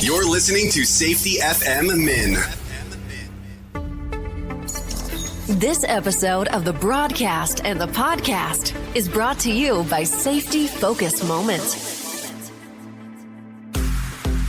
You're listening to Safety FM Min. This episode of the broadcast and the podcast is brought to you by Safety Focus Moment.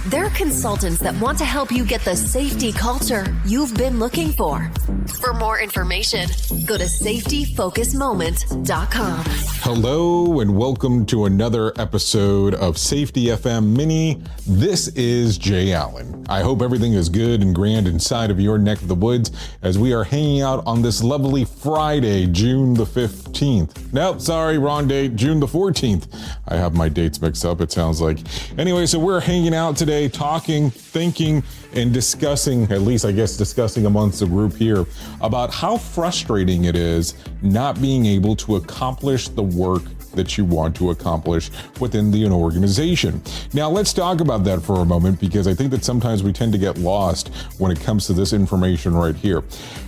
They're consultants that want to help you get the safety culture you've been looking for. For more information, go to safetyfocusmoment.com. Hello and welcome to another episode of Safety FM Mini. This is Jay Allen. I hope everything is good and grand inside of your neck of the woods as we are hanging out on this lovely Friday, June the 15th. Nope, sorry, wrong date, June the 14th. I have my dates mixed up, it sounds like. Anyway, so we're hanging out today, talking, thinking, and discussing, at least I guess discussing amongst the group here, about how frustrating it is not being able to accomplish the work that you want to accomplish within the organization. Now, let's talk about that for a moment, because I think that sometimes we tend to get lost when it comes to this information right here.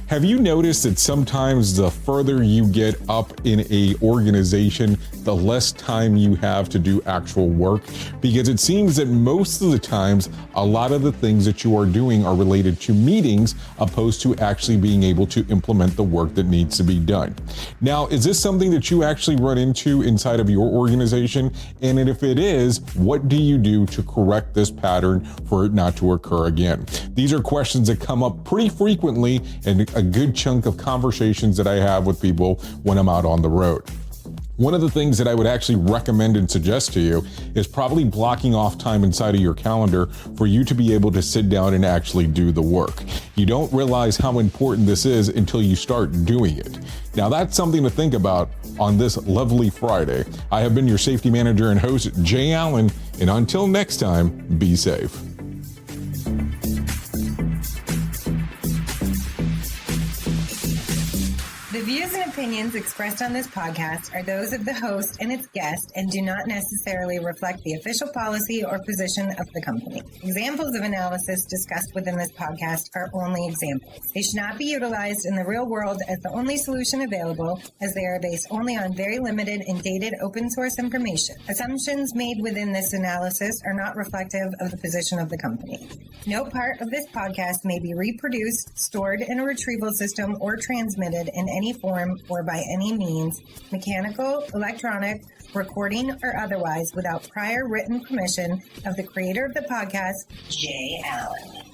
Have you noticed that sometimes the further you get up in a organization, the less time you have to do actual work? Because it seems that most of the times, a lot of the things that you are doing are related to meetings, opposed to actually being able to implement the work that needs to be done. Now, is this something that you actually run into inside of your organization? And if it is, what do you do to correct this pattern for it not to occur again? These are questions that come up pretty frequently, and a good chunk of conversations that I have with people when I'm out on the road. One of the things that I would actually recommend and suggest to you is probably blocking off time inside of your calendar for you to be able to sit down and actually do the work. You don't realize how important this is until you start doing it. Now, that's something to think about on this lovely Friday. I have been your safety manager and host, Jay Allen, and until next time, be safe. The views and opinions expressed on this podcast are those of the host and its guest and do not necessarily reflect the official policy or position of the company. Examples of analysis discussed within this podcast are only examples. They should not be utilized in the real world as the only solution available, as they are based only on very limited and dated open source information. Assumptions made within this analysis are not reflective of the position of the company. No part of this podcast may be reproduced, stored in a retrieval system, or transmitted in any form or by any means, mechanical, electronic, recording, or otherwise, without prior written permission of the creator of the podcast, Jay Allen.